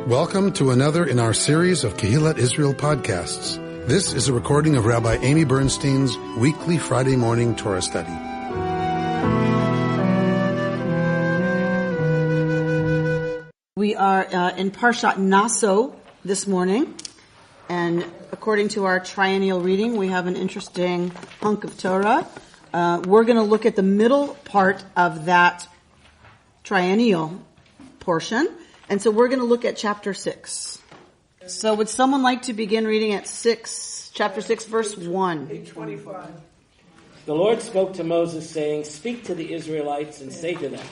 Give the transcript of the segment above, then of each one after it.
Welcome to another in our series of Kehillat Israel podcasts. This is a recording of Rabbi Amy Bernstein's weekly Friday morning Torah study. We are in Parashat Naso this morning, and according to our triennial reading, we have an interesting hunk of Torah. We're going to look at the middle part of that triennial portion. And so we're going to look at chapter 6. So would someone like to begin reading at chapter 6, verse 1? Page 25. The Lord spoke to Moses, saying, "Speak to the Israelites and say to them,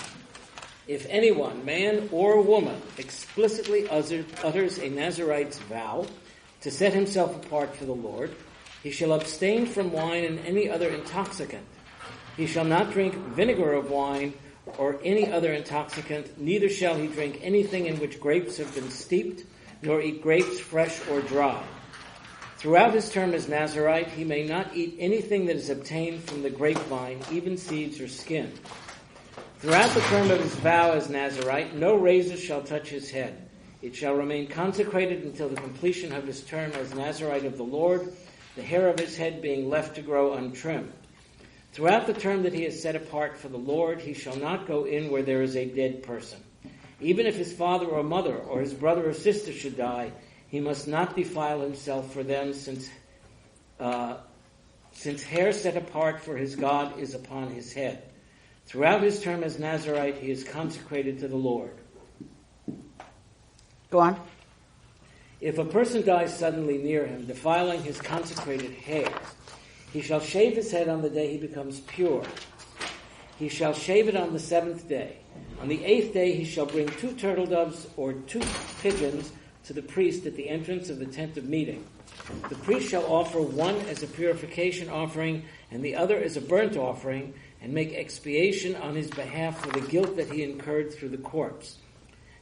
if anyone, man or woman, explicitly utters a Nazarite's vow to set himself apart for the Lord, he shall abstain from wine and any other intoxicant. He shall not drink vinegar of wine or any other intoxicant, neither shall he drink anything in which grapes have been steeped, nor eat grapes fresh or dry. Throughout his term as Nazarite, he may not eat anything that is obtained from the grapevine, even seeds or skin. Throughout the term of his vow as Nazarite, no razor shall touch his head. It shall remain consecrated until the completion of his term as Nazarite of the Lord, the hair of his head being left to grow untrimmed. Throughout the term that he is set apart for the Lord, he shall not go in where there is a dead person. Even if his father or mother or his brother or sister should die, he must not defile himself for them, since hair set apart for his God is upon his head. Throughout his term as Nazarite, he is consecrated to the Lord." Go on. If a person dies suddenly near him, defiling his consecrated hairs, he shall shave his head on the day he becomes pure. He shall shave it on the 7th day. On the 8th day he shall bring 2 turtle doves or 2 pigeons to the priest at the entrance of the tent of meeting. The priest shall offer one as a purification offering and the other as a burnt offering, and make expiation on his behalf for the guilt that he incurred through the corpse.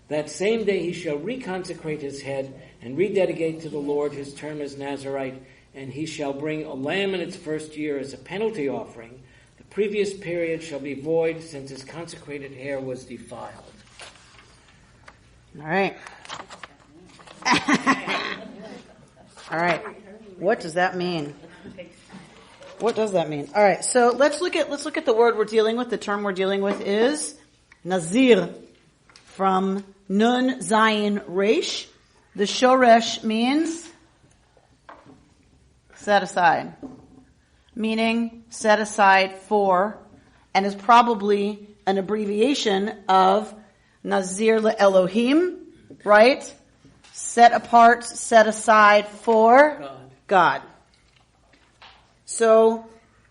That same day he shall reconsecrate his head and rededicate to the Lord his term as Nazarite, and he shall bring a lamb in its first year as a penalty offering. The previous period shall be void, since his consecrated hair was defiled. All right. All right. What does that mean? What does that mean? All right. So let's look at the word we're dealing with. The term we're dealing with is Nazir, from Nun Zayin Resh. The Shoresh means set aside, meaning set aside for, and is probably an abbreviation of Nazir LeElohim, right? Set apart, set aside for God. So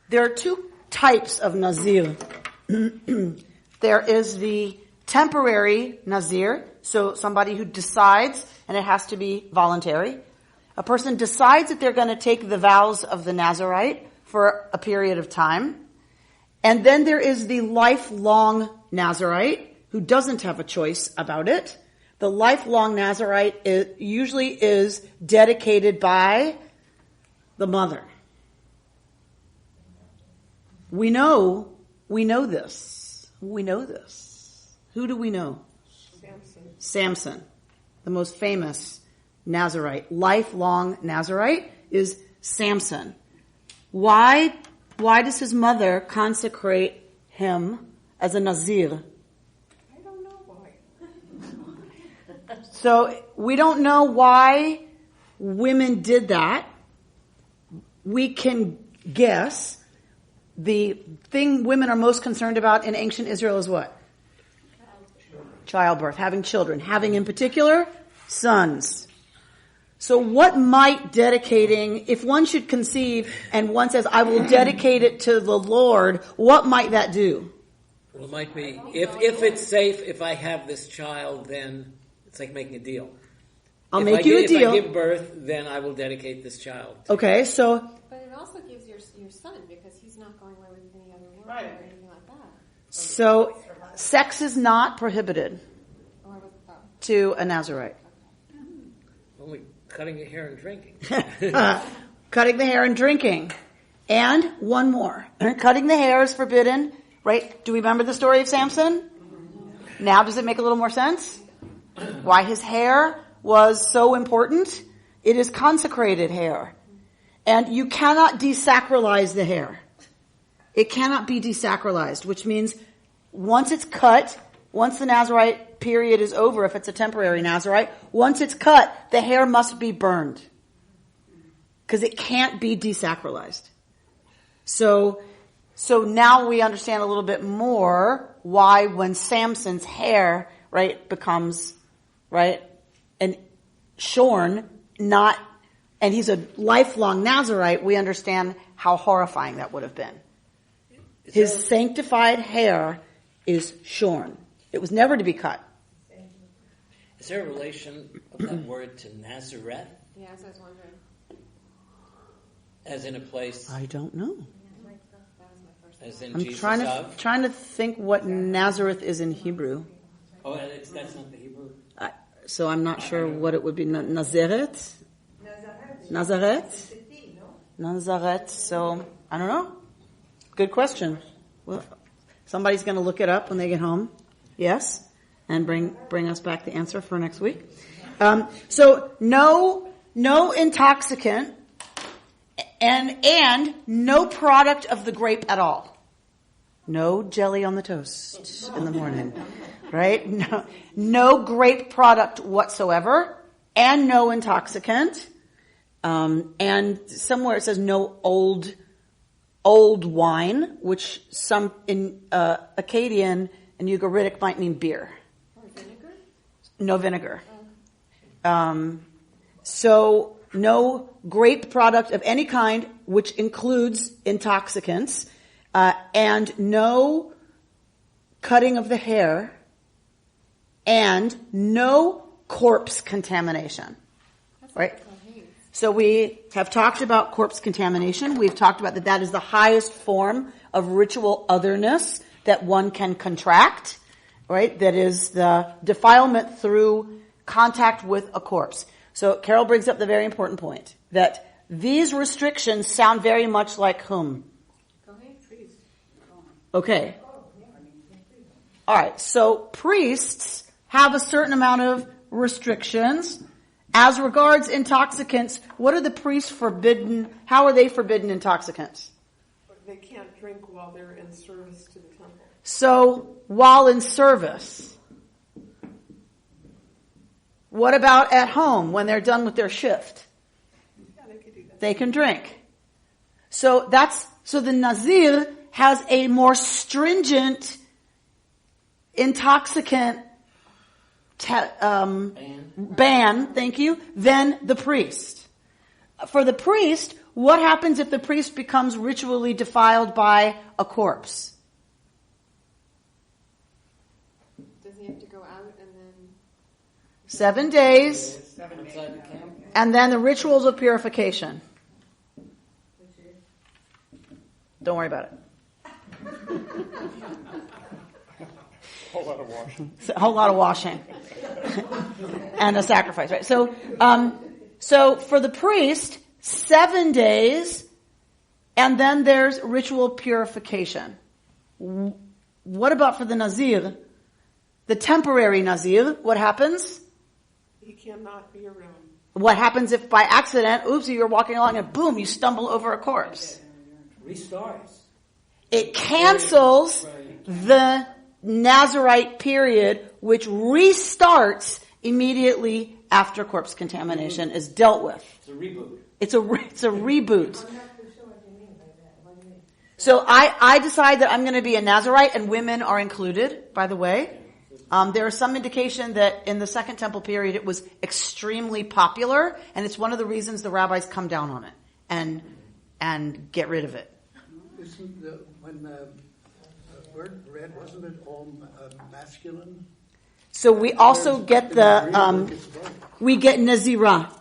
there are 2 types of Nazir. There is the temporary Nazir, so somebody who decides, and it has to be voluntary. A person decides that they're going to take the vows of the Nazarite for a period of time. And then there is the lifelong Nazarite who doesn't have a choice about it. The lifelong Nazarite usually is dedicated by the mother. We know this. We know this. Who do we know? Samson, the most famous Nazarite, lifelong Nazarite, is Samson. Why does his mother consecrate him as a Nazir? I don't know why. So we don't know why women did that. We can guess. The thing women are most concerned about in ancient Israel is what? Childbirth, having children, having in particular sons. So what might dedicating, if one should conceive and one says, I will dedicate it to the Lord, what might that do? Well, it might be, if it's safe, if I have this child, then it's like making a deal. I'll make you a deal. If I give birth, then I will dedicate this child. Okay, so... But it also gives your son, because he's not going away with any other woman or anything like that. So sex is not prohibited to a Nazarite. Only cutting your hair and drinking. Cutting the hair and drinking. And one more. Cutting the hair is forbidden, right? Do we remember the story of Samson? Now does it make a little more sense? Why his hair was so important. It is consecrated hair. And you cannot desacralize the hair. It cannot be desacralized, which means once it's cut, once the Nazirite period is over, if it's a temporary Nazirite, once it's cut, the hair must be burned. Because it can't be desacralized. So now we understand a little bit more why when Samson's hair, right, becomes, right, and shorn, and he's a lifelong Nazirite, we understand how horrifying that would have been. His sanctified hair is shorn. It was never to be cut. Is there a relation of that word to Nazareth? Yes, I was wondering. As in a place? I don't know. As in I'm Jesus trying to think what Nazareth is in Hebrew. Oh, that's not the Hebrew? So I'm not sure what it would be. Nazareth? Nazareth. So, I don't know. Good question. Well, somebody's going to look it up when they get home. Yes. And bring us back the answer for next week. So, no intoxicant and no product of the grape at all. No jelly on the toast in the morning. Right? No grape product whatsoever. And no intoxicant. And somewhere it says no old wine, which some in Akkadian and Ugaritic might mean beer. Or vinegar? No vinegar. So no grape product of any kind, which includes intoxicants, and no cutting of the hair, and no corpse contamination. Right? So we have talked about corpse contamination. We've talked about that is the highest form of ritual otherness that one can contract, right? That is the defilement through contact with a corpse. So Carol brings up the very important point that these restrictions sound very much like whom? Okay. All right. So priests have a certain amount of restrictions. As regards intoxicants, what are the priests forbidden? How are they forbidden intoxicants? They can't drink while they're in service to the temple. So, while in service, what about at home when they're done with their shift? Yeah, they could do that. They can drink. So the Nazir has a more stringent intoxicant ban, thank you, than the priest. For the priest, what happens if the priest becomes ritually defiled by a corpse? Does he have to go out and then... 7 days, and then the rituals of purification. Don't worry about it. A whole lot of washing. A whole lot of washing. And a sacrifice, right? So for the priest, 7 days, and then there's ritual purification. What about for the Nazir? The temporary Nazir, what happens? He cannot be around. What happens if by accident, you're walking along and boom, you stumble over a corpse? Restarts. It cancels the Nazirite period, which restarts immediately after corpse contamination is dealt with. It's a reboot. It's a reboot. So I decide that I'm going to be a Nazirite, and women are included, by the way. There is some indication that in the Second Temple period it was extremely popular, and it's one of the reasons the rabbis come down on it and get rid of it. Isn't when word read, wasn't it all masculine? So we also get we get Nazirah.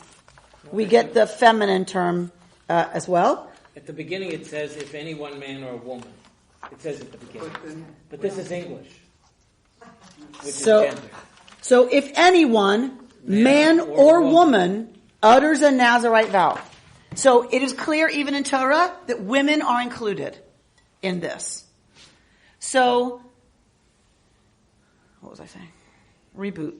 We get the feminine term as well. At the beginning it says, if any one man or woman. It says at the beginning. But this is English. Which is gender. So if anyone, man or woman, utters a Nazirite vow. So it is clear even in Torah that women are included in this. So, what was I saying? Reboot.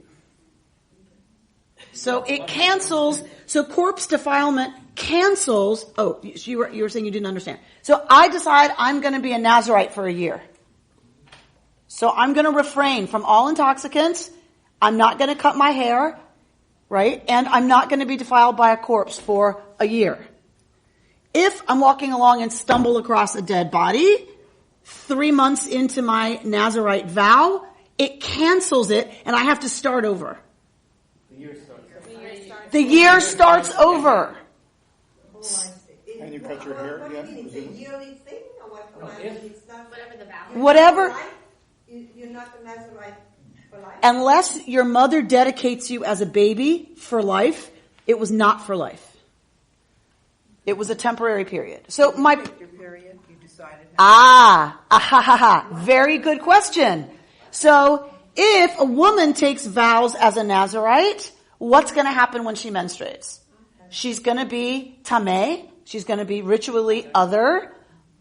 So it cancels, so corpse defilement cancels, you were saying you didn't understand. So I decide I'm going to be a Nazirite for a year. So I'm going to refrain from all intoxicants. I'm not going to cut my hair, right? And I'm not going to be defiled by a corpse for a year. If I'm walking along and stumble across a dead body, 3 months into my Nazirite vow, it cancels it and I have to start over. The year starts over. And you cut your hair? Yeah. It's a yearly thing or what? It's not whatever the vow. Whatever. You're not a Nazirite for life. Unless your mother dedicates you as a baby for life, it was not for life. It was a temporary period. So my Your period, you decided. very good question. So if a woman takes vows as a Nazirite, what's going to happen when she menstruates? She's going to be tameh. She's going to be ritually other,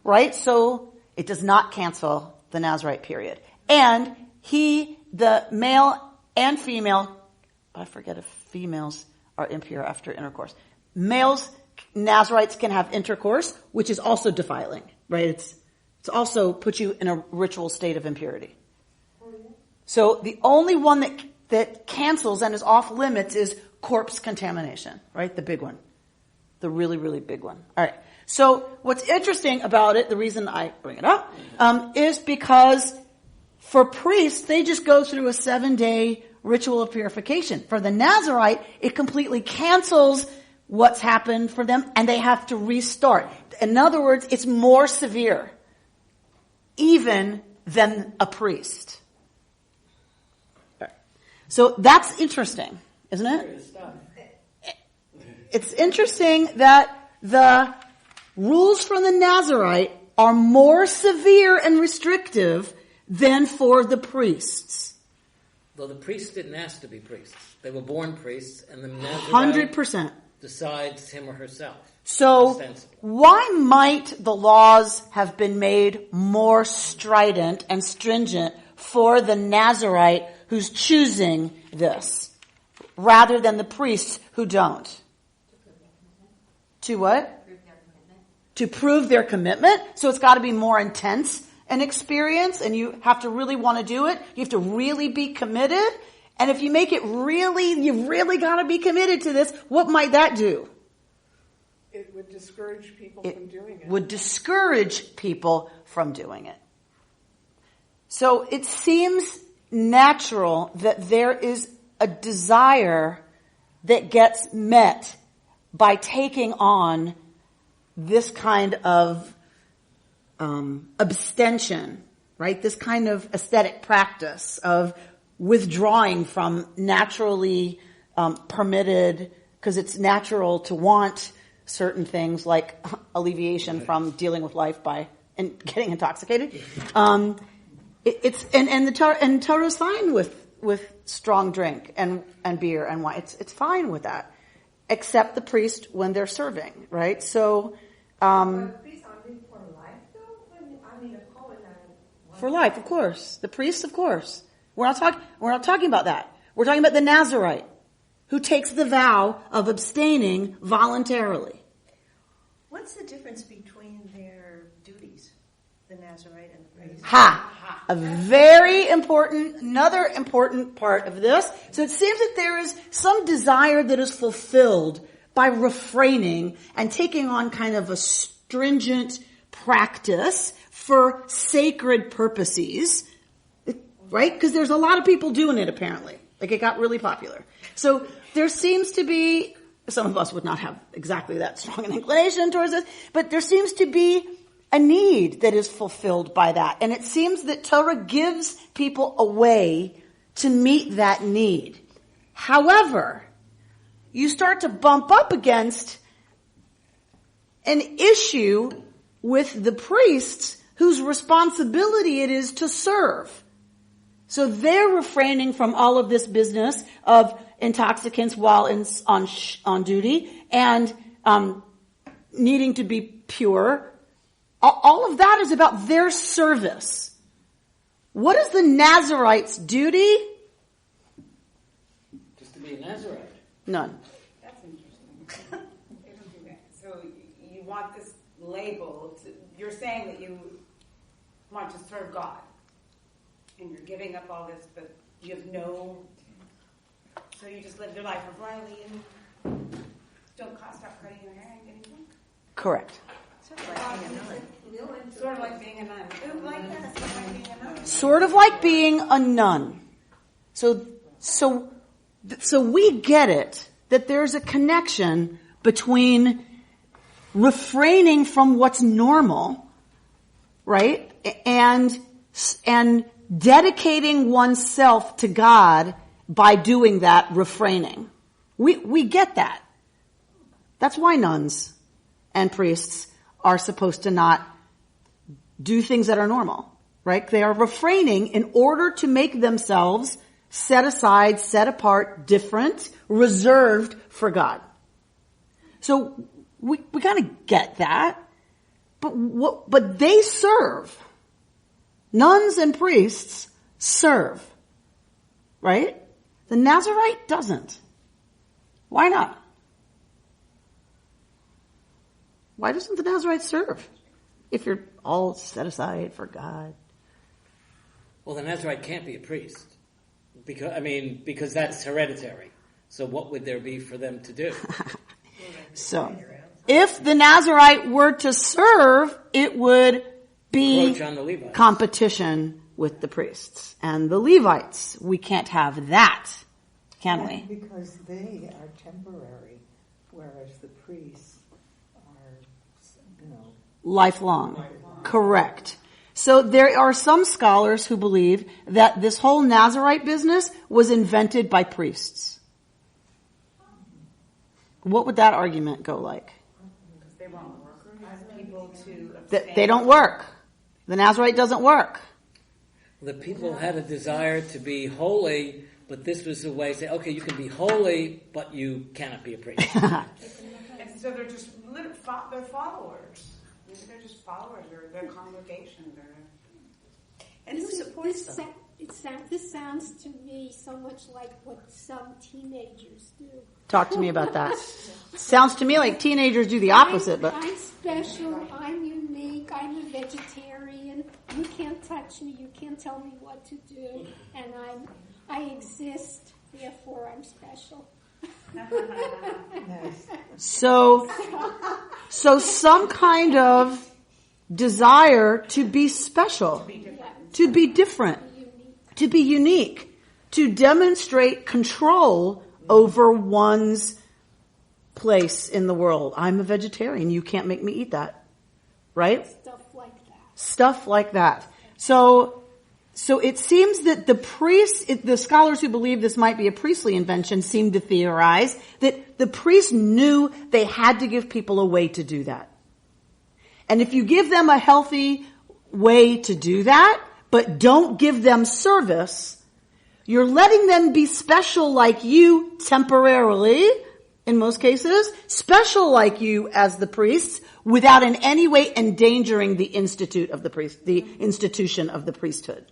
right? So it does not cancel the Nazirite period. And the male and female, I forget if females are impure after intercourse. Males, Nazirites can have intercourse, which is also defiling, right? It's also puts you in a ritual state of impurity. So the only one that cancels and is off limits is corpse contamination, right? The big one. The really, really big one. All right. So what's interesting about it, the reason I bring it up, is because for priests, they just go through a 7-day ritual of purification. For the Nazirite, it completely cancels what's happened for them and they have to restart. In other words, it's more severe even than a priest. So that's interesting, isn't it? It's interesting that the rules for the Nazirite are more severe and restrictive than for the priests. Though the priests didn't ask to be priests. They were born priests, and the Nazirite 100%. decides him or herself. So why might the laws have been made more strident and stringent for the Nazirite who's choosing this, rather than the priests who don't? To what? To prove their commitment. So it's got to be more intense an experience, and you have to really want to do it. You have to really be committed. And if you make it you really got to be committed to this, what might that do? It would discourage people from doing it. Would discourage people from doing it. So it seems natural that there is a desire that gets met by taking on this kind of abstention, right? This kind of ascetic practice of withdrawing from naturally permitted, because it's natural to want certain things like alleviation from dealing with life and getting intoxicated. Torah is fine with strong drink and beer and wine. It's fine with that, except the priest when they're serving, right? So, for life, of course. The priest, of course. We're not talking about that. We're talking about the Nazirite who takes the vow of abstaining voluntarily. What's the difference between their duties, the Nazirite and the priest? Another important part of this. So it seems that there is some desire that is fulfilled by refraining and taking on kind of a stringent practice for sacred purposes, right? Because there's a lot of people doing it apparently. Like it got really popular. So there seems to be, some of us would not have exactly that strong an inclination towards this, but there seems to be a need that is fulfilled by that. And it seems that Torah gives people a way to meet that need. However, you start to bump up against an issue with the priests whose responsibility it is to serve. So they're refraining from all of this business of intoxicants while on duty and needing to be pure. All of that is about their service. What is the Nazirite's duty? Just to be a Nazirite. None. That's interesting. They don't do that. So you want this label. You're saying that you want to serve God. And you're giving up all this, but you have no... So you just live your life of Riley and stop cutting your hair and getting drunk? Correct. Sort of like being a nun. Sort of like being a nun. So we get it that there's a connection between refraining from what's normal, right? And dedicating oneself to God by doing that refraining. We get that. That's why nuns and priests are supposed to not do things that are normal, right? They are refraining in order to make themselves set aside, set apart, different, reserved for God. So we kind of get that, but they serve. Nuns and priests serve, right? The Nazirite doesn't. Why not? Why doesn't the Nazirite serve if you're all set aside for God? Well, the Nazirite can't be a priest because that's hereditary. So what would there be for them to do? So, if the Nazirite were to serve, it would be competition with the priests and the Levites. We can't have that, can we? Because they are temporary, whereas the priests are, lifelong. Correct. So there are some scholars who believe that this whole Nazirite business was invented by priests. What would that argument go like? Because they won't work. People to They don't work. The Nazirite doesn't work. The people had a desire to be holy, but this was a way to say, okay, you can be holy, but you cannot be a priest. And so they're just they're followers. They're just followers. They're congregation. And who supports them? This sounds to me so much like what some teenagers do. Talk to me about that. Sounds to me like teenagers do the opposite. But I'm special. I'm unique. I'm a vegetarian. You can't touch me. You can't tell me what to do. And I exist. Therefore, I'm special. So some kind of desire to be special, to be different, to be unique, to demonstrate control over one's place in the world. I'm a vegetarian. You can't make me eat that. Right? Stuff like that. So it seems that the scholars who believe this might be a priestly invention seem to theorize that the priests knew they had to give people a way to do that. And if you give them a healthy way to do that, but don't give them service, you're letting them be special like you temporarily, in most cases, special like you as the priests, without in any way endangering the institution of the priesthood.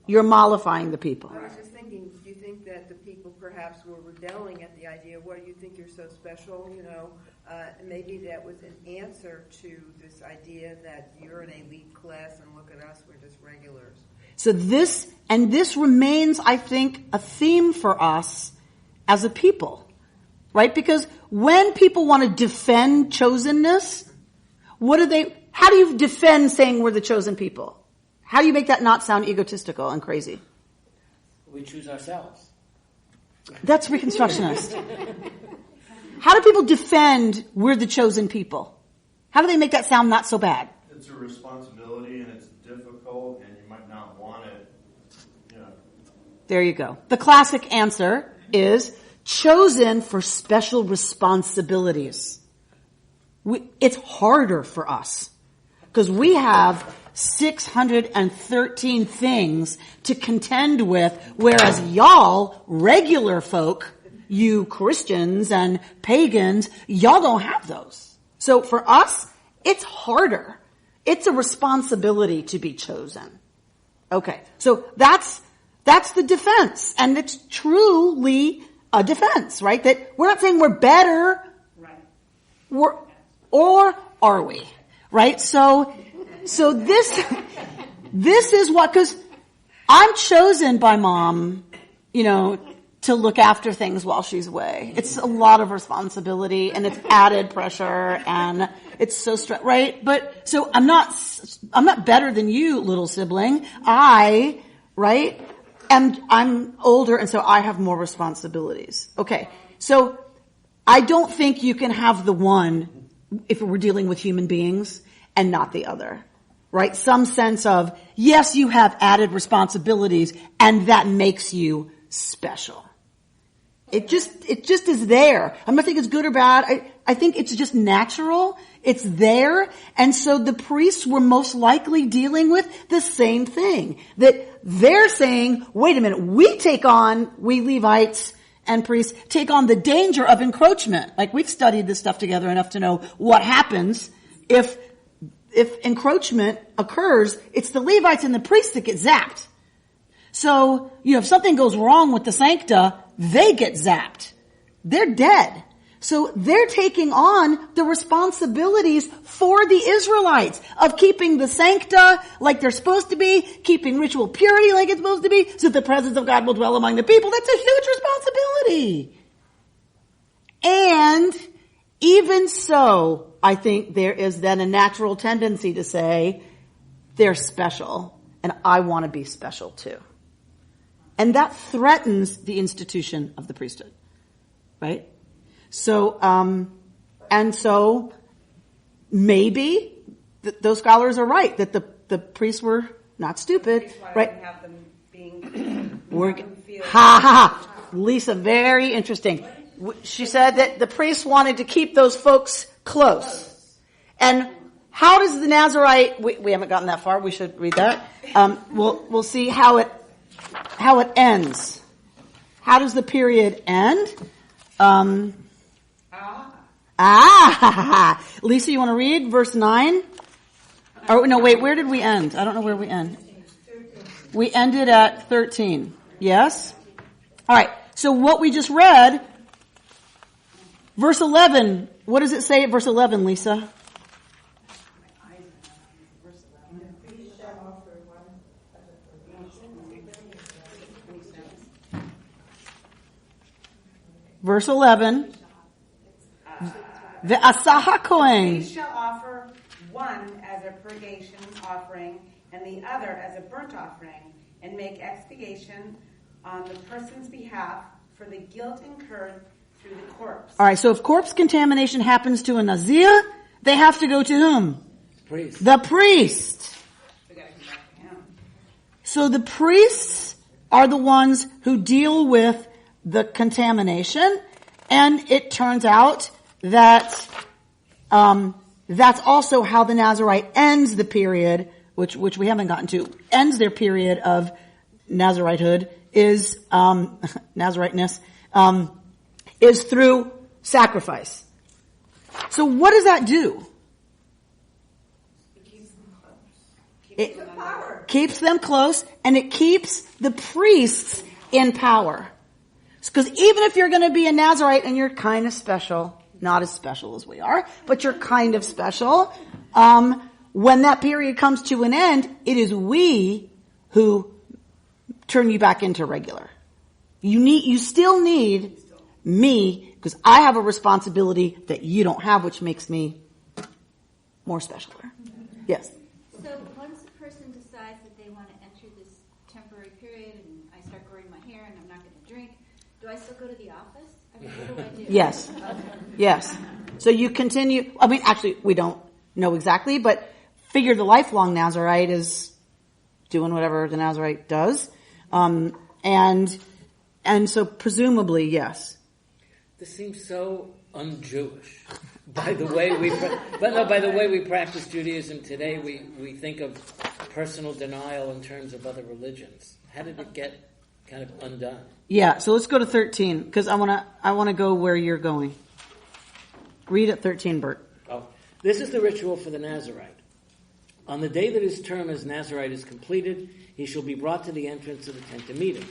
You're mollifying the people. I was just thinking, do you think that the people perhaps were rebelling at the idea, what do you think you're so special, maybe that was an answer to this idea that you're an elite class and look at us, we're just regulars. So this remains, I think, a theme for us as a people, right? Because when people want to defend chosenness, how do you defend saying we're the chosen people? How do you make that not sound egotistical and crazy? We choose ourselves. That's Reconstructionist. How do people defend we're the chosen people? How do they make that sound not so bad? It's a responsibility and it's difficult and you might not want it. There you go. The classic answer is chosen for special responsibilities. It's harder for us because we have 613 things to contend with, whereas y'all, regular folk, you Christians and pagans, y'all don't have those. So for us, it's harder. It's a responsibility to be chosen. Okay, so that's the defense. And it's truly a defense, right? That we're not saying we're better. Right. Or are we? Right? So this is what, because I'm chosen by mom, to look after things while she's away. It's a lot of responsibility and it's added pressure and it's so right? But so I'm not better than you, little sibling. I'm older and so I have more responsibilities. Okay. So I don't think you can have the one if we're dealing with human beings and not the other. Right? Some sense of, yes, you have added responsibilities and that makes you special. It just is there. I'm not saying it's good or bad. I think it's just natural. It's there. And so the priests were most likely dealing with the same thing. That they're saying, wait a minute, we Levites and priests take on the danger of encroachment. Like we've studied this stuff together enough to know what happens if encroachment occurs. It's the Levites and the priests that get zapped. So, if something goes wrong with the sancta, they get zapped. They're dead. So they're taking on the responsibilities for the Israelites of keeping the sancta like they're supposed to be, keeping ritual purity like it's supposed to be, so the presence of God will dwell among the people. That's a huge responsibility. And even so, I think there is then a natural tendency to say, they're special, and I want to be special too. And that threatens the institution of the priesthood. Right? So, and so, maybe those scholars are right, that the priests were not stupid, right? Have them being Lisa, very interesting. She said that the priests wanted to keep those folks close. And how does the Nazarite, we haven't gotten that far, we should read that. We'll see how it ends. How does the period end? Lisa, you want to read verse 9? Oh, no, wait, where did we end? I don't know where we end. We ended at 13. Yes? All right. So what we just read, verse 11, what does it say at verse 11, Lisa? Verse 11. The Asah Kohen. They shall offer one as a purgation offering and the other as a burnt offering, and make expiation on the person's behalf for the guilt incurred through the corpse. All right, so if corpse contamination happens to a Nazir, they have to go to whom? Priest. The priest. We got to come back to him. So the priests are the ones who deal with the contamination, and it turns out that that's also how the Nazarite ends the period, which we haven't gotten to, ends their period of Nazaritehood, is Nazariteness, is through sacrifice. So what does that do? It keeps them close, and it keeps the priests in power. Because even if you're going to be a Nazarite and you're kind of special, not as special as we are, but you're kind of special, when that period comes to an end, it is we who turn you back into regular. You still need me, because I have a responsibility that you don't have, which makes me more special. Yes? So once a person decides that they want to enter this temporary period and I start growing my hair and I'm not going to drink, do I still go to the office? I mean, what do I do? Yes. Yes. So you continue, actually, we don't know exactly, but figure the lifelong Nazarite is doing whatever the Nazarite does. And so presumably, yes. This seems so un-Jewish. By the way we practice Judaism today, we think of personal denial in terms of other religions. How did it get kind of undone? Yeah, so let's go to 13, because I want to go where you're going. Read at 13, Bert. Oh, this is the ritual for the Nazarite. On the day that his term as Nazarite is completed, he shall be brought to the entrance of the tent of meeting.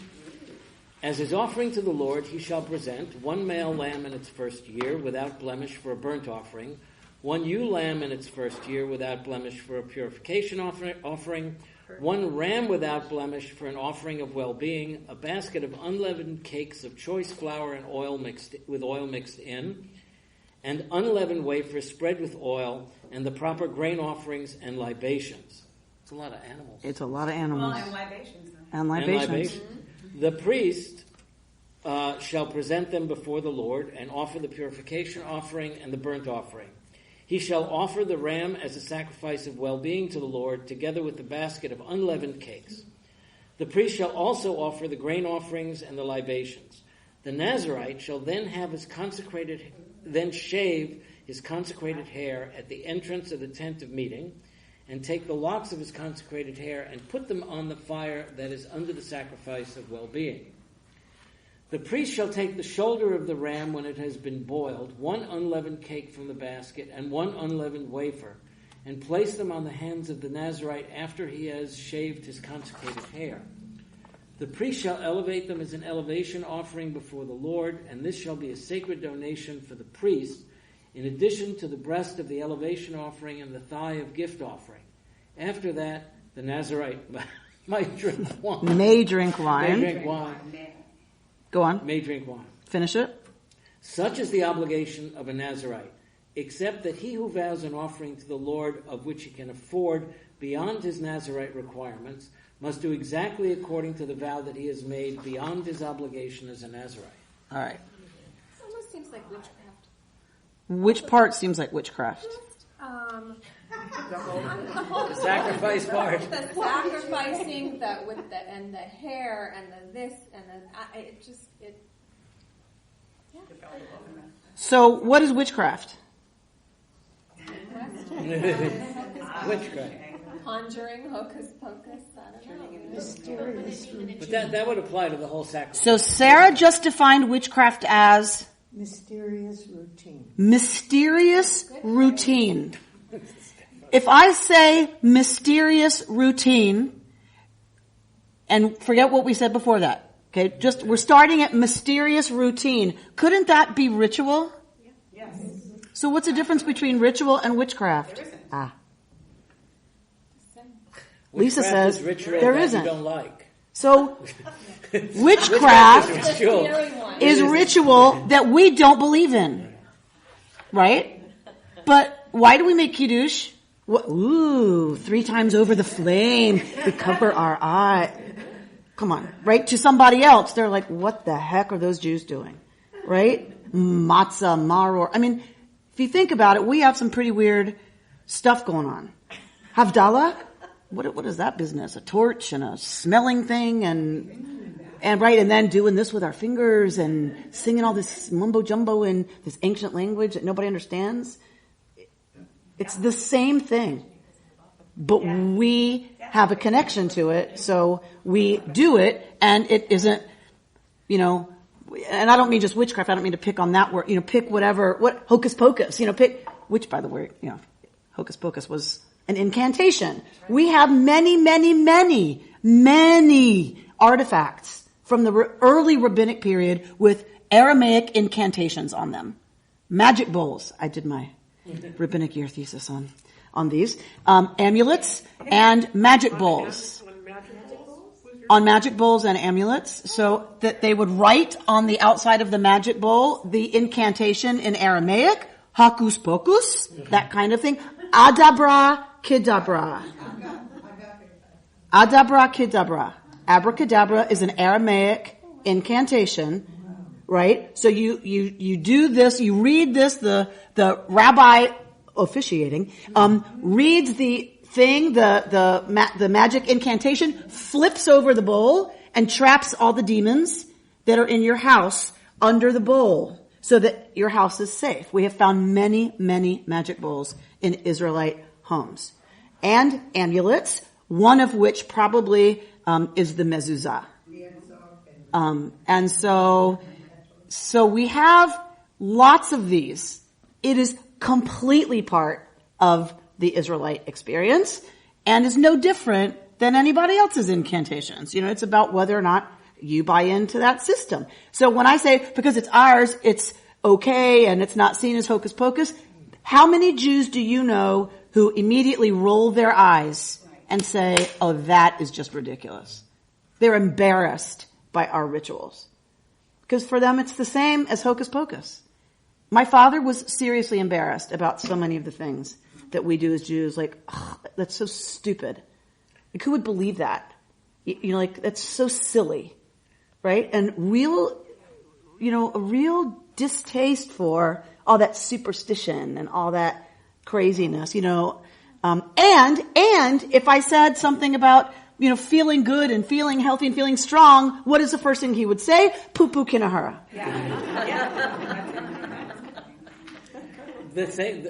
As his offering to the Lord, he shall present 1 male lamb in its first year without blemish for a burnt offering, 1 ewe lamb in its first year without blemish for a purification offering, 1 ram without blemish for an offering of well-being, a basket of unleavened cakes of choice flour and oil mixed in, and unleavened wafers spread with oil, and the proper grain offerings and libations. It's a lot of animals. It's a lot of animals. Well, and libations. And libations. Mm-hmm. The priest shall present them before the Lord and offer the purification offering and the burnt offering. He shall offer the ram as a sacrifice of well-being to the Lord, together with the basket of unleavened cakes. The priest shall also offer the grain offerings and the libations. The Nazirite shall then shave his consecrated hair at the entrance of the tent of meeting, and take the locks of his consecrated hair and put them on the fire that is under the sacrifice of well-being. The priest shall take the shoulder of the ram when it has been boiled, 1 unleavened cake from the basket, and 1 unleavened wafer, and place them on the hands of the Nazirite after he has shaved his consecrated hair. The priest shall elevate them as an elevation offering before the Lord, and this shall be a sacred donation for the priest, in addition to the breast of the elevation offering and the thigh of gift offering. After that, the Nazirite might drink wine. May drink wine. May drink wine. Go on. May drink wine. Finish it. Such is the obligation of a Nazirite, except that he who vows an offering to the Lord of which he can afford beyond his Nazirite requirements must do exactly according to the vow that he has made beyond his obligation as a Nazirite. All right. It almost seems like witchcraft. Which part seems like witchcraft? The sacrifice part. The sacrificing, and the hair, and the this, and the yeah. So, what is witchcraft? Witchcraft. Conjuring, hocus pocus, I don't know. Mysterious routine. But that would apply to the whole sacrifice. So, Sarah just defined witchcraft as Mysterious routine. Mysterious routine. If I say mysterious routine, and forget what we said before that, okay, we're starting at mysterious routine. Couldn't that be ritual? Yes. So what's the difference between ritual and witchcraft? There isn't. Lisa Witchcraft says is ritual there that isn't. You don't like. So witchcraft is ritual that we don't believe in, right? But why do we make kiddush? Ooh, 3 times over the flame. We cover our eye. Come on, right? To somebody else, they're like, what the heck are those Jews doing? Right? Matzah, maror. I mean, if you think about it, we have some pretty weird stuff going on. Havdalah? What is that business? A torch and a smelling thing and right, and then doing this with our fingers and singing all this mumbo jumbo in this ancient language that nobody understands. It's the same thing, but we have a connection to it, so we do it, and it isn't, and I don't mean just witchcraft, I don't mean to pick on that word, pick what hocus pocus, which by the way, hocus pocus was an incantation. We have many, many, many, many artifacts from the early rabbinic period with Aramaic incantations on them. Magic bowls. I did my rabbinic year thesis on these. Amulets and magic bowls. On magic bowls and amulets, so that they would write on the outside of the magic bowl the incantation in Aramaic, hocus pocus, that kind of thing. Adabra kedabra. Adabra kedabra. Abracadabra is an Aramaic incantation, right? So you do this, you read this, the rabbi officiating, reads the thing, the magic incantation, flips over the bowl, and traps all the demons that are in your house under the bowl so that your house is safe. We have found many, many magic bowls in Israelite homes. And amulets, one of which probably is the mezuzah. And so we have lots of these. It is completely part of the Israelite experience and is no different than anybody else's incantations. It's about whether or not, You buy into that system. So when I say, because it's ours, it's okay and it's not seen as hocus pocus, how many Jews do you know who immediately roll their eyes and say, oh, that is just ridiculous? They're embarrassed by our rituals. Because for them, it's the same as hocus pocus. My father was seriously embarrassed about so many of the things that we do as Jews. Like, oh, that's so stupid. Like, who would believe that? You know, like, that's so silly. Right? And a real distaste for all that superstition and all that craziness, and if I said something about, feeling good and feeling healthy and feeling strong, what is the first thing he would say? Poo-poo kinahara.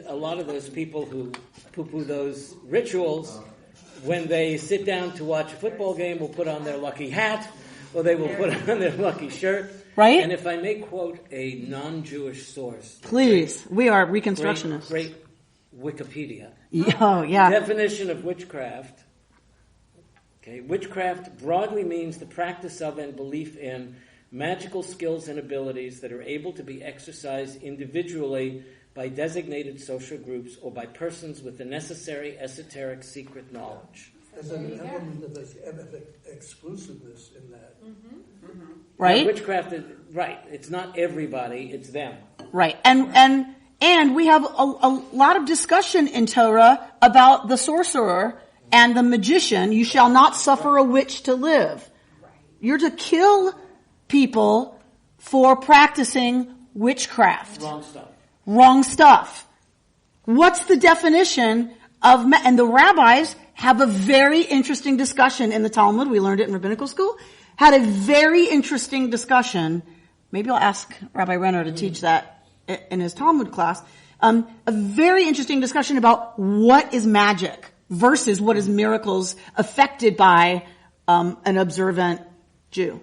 A lot of those people who poo-poo those rituals, when they sit down to watch a football game, will put on their lucky hat, or they will put on their lucky shirt. Right? And if I may quote a non-Jewish source. Please. We are Reconstructionists. Great Wikipedia. Oh, yeah. Definition of witchcraft. Okay. Witchcraft broadly means the practice of and belief in magical skills and abilities that are able to be exercised individually by designated social groups or by persons with the necessary esoteric secret knowledge. There's an element of exclusiveness in that. Right? Now, witchcraft is, right. It's not everybody, it's them. Right. And we have a lot of discussion in Torah about the sorcerer and the magician. You shall not suffer a witch to live. You're to kill people for practicing witchcraft. Wrong stuff. What's the definition of, and the rabbis have a very interesting discussion in the Talmud. We learned it in rabbinical school. Had a very interesting discussion. Maybe I'll ask Rabbi Renner to teach that in his Talmud class. A very interesting discussion about what is magic versus what is miracles affected by an observant Jew.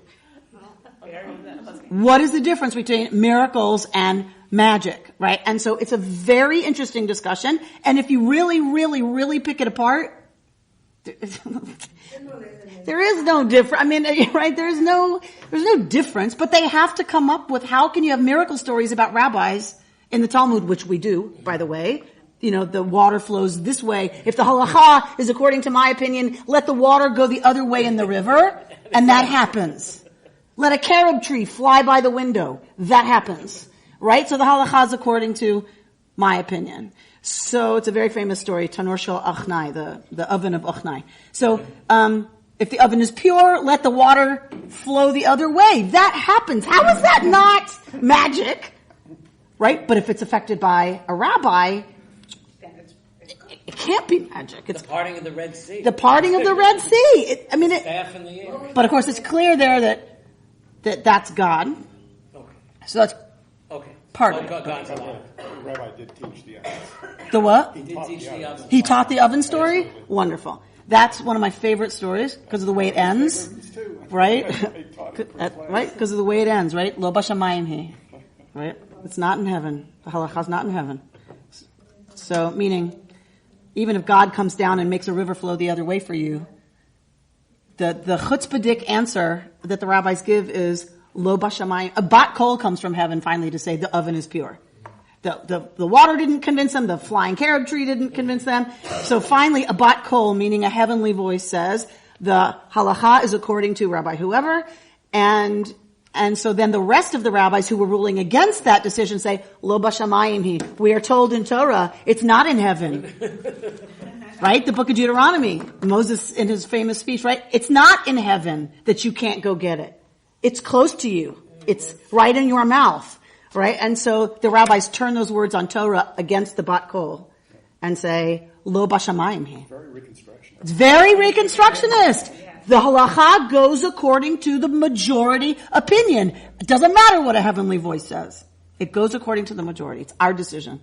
What is the difference between miracles and magic, right? And so it's a very interesting discussion. And if you really, really, really pick it apart, there is no difference. I mean, right? There's no difference, but they have to come up with how can you have miracle stories about rabbis in the Talmud, which we do, by the way. The water flows this way. If the halacha is according to my opinion, let the water go the other way in the river, and that happens. Let a carob tree fly by the window. That happens. Right? So the halacha is according to my opinion. So it's a very famous story, Tanur Shel Achnai, the oven of Achnai. So, if the oven is pure, let the water flow the other way. That happens. How is that not magic? Right? But if it's affected by a rabbi, it can't be magic. It's the parting of the Red Sea. The parting of the Red Sea. Staff in the air. But of course it's clear there that's God. Okay. So that's part of it. God's alive. The rabbi did teach the oven. The what? He did teach the oven. He taught the oven story? Wonderful. That's one of my favorite stories because of the way it ends. Right? Right? Because of the way it ends, right? Lo bashamayim hi. Right? It's not in heaven. The halacha's not in heaven. So, meaning, even if God comes down and makes a river flow the other way for you, the chutzpahdik answer that the rabbis give is lo bashamayim. A bat kol comes from heaven finally to say the oven is pure. The water didn't convince them. The flying carob tree didn't convince them. So finally, a bat kol, meaning a heavenly voice, says the halacha is according to Rabbi whoever, and so then the rest of the rabbis who were ruling against that decision say lo bashamayim hi. We are told in Torah it's not in heaven. Right? The book of Deuteronomy, Moses in his famous speech, right? It's not in heaven that you can't go get it. It's close to you. It's right in your mouth. Right? And so the rabbis turn those words on Torah against the bat kol and say, lo bashamayim hi. Very Reconstructionist. It's very Reconstructionist. The halacha goes according to the majority opinion. It doesn't matter what a heavenly voice says. It goes according to the majority. It's our decision.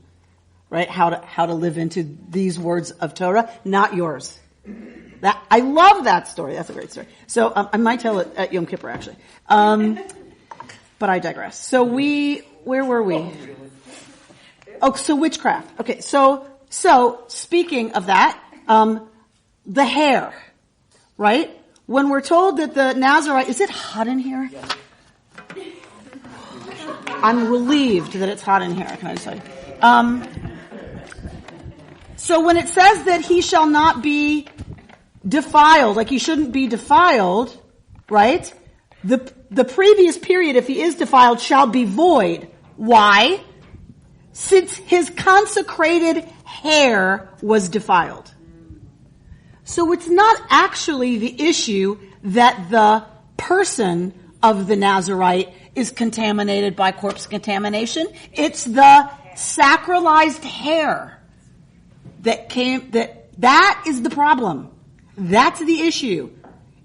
Right? How to live into these words of Torah, not yours. I love that story. That's a great story. So, I might tell it at Yom Kippur actually. But I digress. So where were we? Oh, so witchcraft. Okay, so speaking of that, the hair, right? when we're told that the Nazarite, is it hot in here? Yeah. I'm relieved that it's hot in here, can I just tell you? So when it says that he shall not be defiled, like he shouldn't be defiled, right? The previous period, if he is defiled, shall be void. Why? Since his consecrated hair was defiled. So it's not actually the issue that the person of the Nazarite is contaminated by corpse contamination. It's the sacralized hair that is the problem. That's the issue.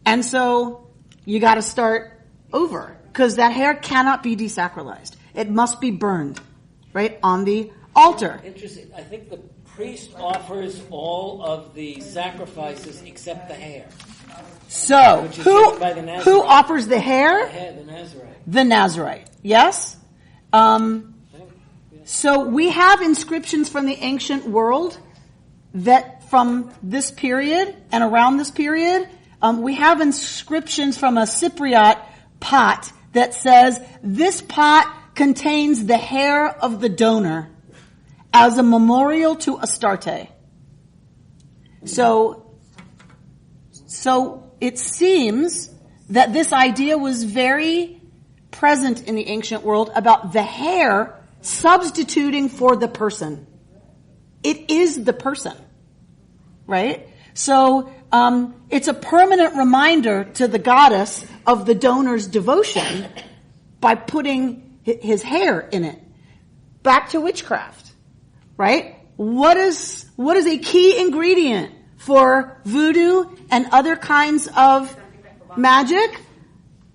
And so you got to start over because that hair cannot be desacralized. It must be burned, right, on the altar. Interesting. I think the priest offers all of the sacrifices except the hair. So, who offers the hair? The Nazarite. The Nazarite. Yes? So we have inscriptions from the ancient world that from this period and around this period, we have inscriptions from a Cypriot pot that says this pot contains the hair of the donor as a memorial to Astarte. So it seems that this idea was very present in the ancient world about the hair substituting for the person. It is the person, right? So it's a permanent reminder to the goddess of the donor's devotion by putting his hair in it. Back to witchcraft, right? What is a key ingredient for voodoo and other kinds of magic?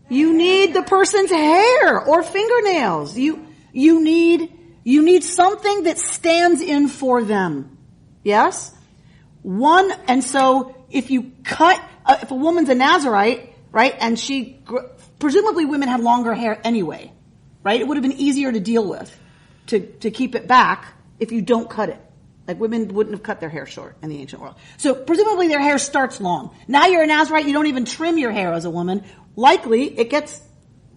You need the person's hair or fingernails. You need something that stands in for them. Yes? And so if you if a woman's a Nazarite, right, and presumably women had longer hair anyway, right? It would have been easier to deal with, to keep it back if you don't cut it. Like women wouldn't have cut their hair short in the ancient world. So presumably their hair starts long. Now you're a Nazarite, you don't even trim your hair as a woman. Likely it gets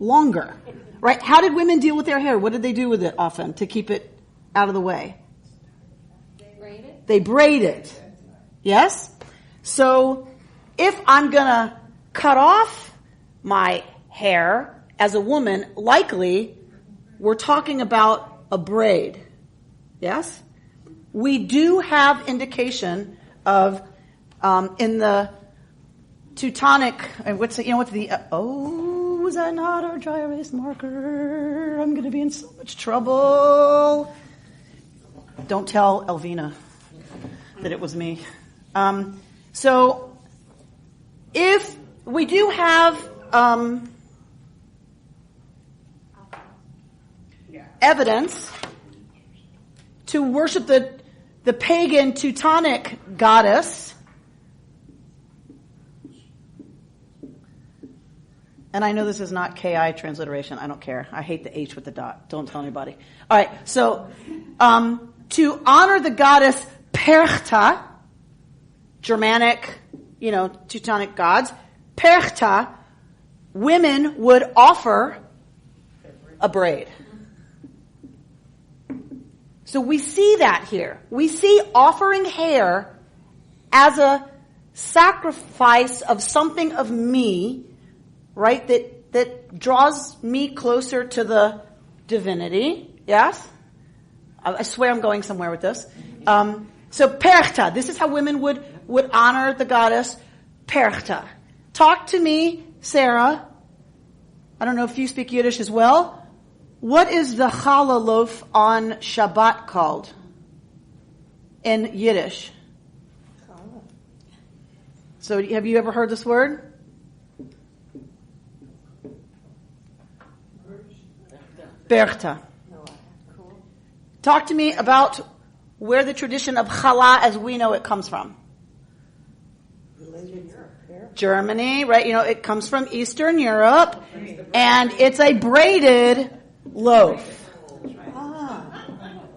longer, right? How did women deal with their hair? What did they do with it often to keep it out of the way? They braid it. Yes? So if I'm gonna cut off my hair as a woman, likely we're talking about a braid. Yes? We do have indication of in the Teutonic. Was that not our dry erase marker? I'm going to be in so much trouble. Don't tell Elvina that it was me. So if we do have evidence to worship the pagan Teutonic goddess, and I know this is not KI transliteration. I don't care. I hate the H with the dot. Don't tell anybody. All right. So, to honor the goddess Perchta, Germanic, Teutonic gods, Perchta, women would offer a braid. So we see that here. We see offering hair as a sacrifice of something of me, right, that draws me closer to the divinity. Yes? I swear I'm going somewhere with this. So Perchta, this is how women would honor the goddess Perchta. Talk to me, Sarah. I don't know if you speak Yiddish as well. What is the challah loaf on Shabbat called in Yiddish? So have you ever heard this word? Berchta. Talk to me about where the tradition of challah as we know it comes from. Germany, right? It comes from Eastern Europe, and it's a braided loaf.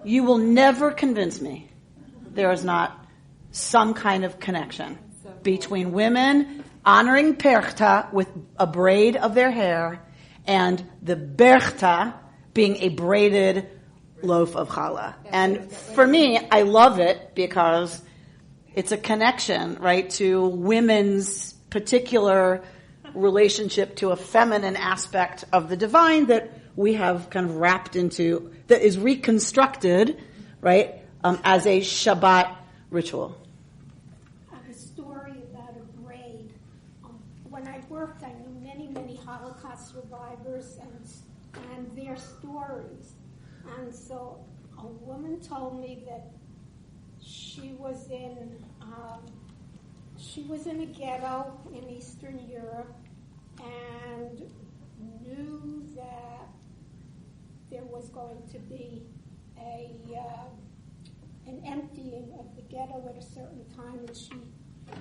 You will never convince me there is not some kind of connection between women honoring Perchta with a braid of their hair, and the Berchta being a braided loaf of challah. And for me, I love it because it's a connection, right, to women's particular relationship to a feminine aspect of the divine that we have kind of wrapped into, that is reconstructed, right, as a Shabbat ritual. I have a story about a braid. When I worked, I knew many Holocaust survivors and their stories. And so a woman told me that she was in a ghetto in Eastern Europe and knew that there was going to be an emptying of the ghetto at a certain time, and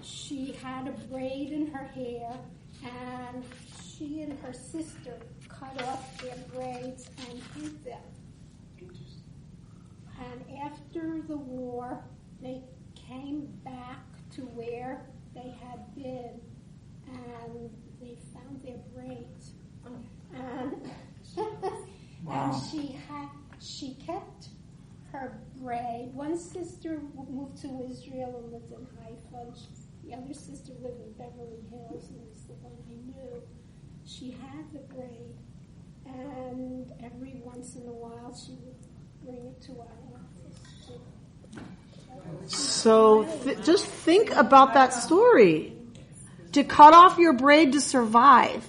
she had a braid in her hair, and she and her sister cut off their braids and hid them. And after the war, they came back to where they had been, and they found their braids. And, and she kept her braid. One sister moved to Israel and lived in Haifa. The other sister lived in Beverly Hills, and was the one I knew. She had the braid, and every once in a while she would bring it to our office. So just think about that story. To cut off your braid to survive,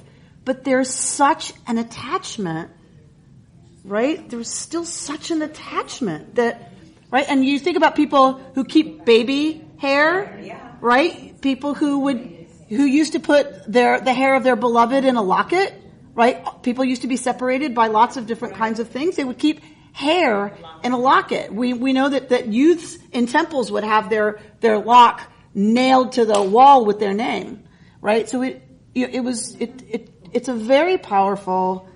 but there's such an attachment, right? There's still such an attachment that, right? And you think about people who keep baby hair, right? People who used to put the hair of their beloved in a locket, right? People used to be separated by lots of different kinds of things. They would keep hair in a locket. We know that youths in temples would have their lock nailed to the wall with their name, right? So it's a very powerful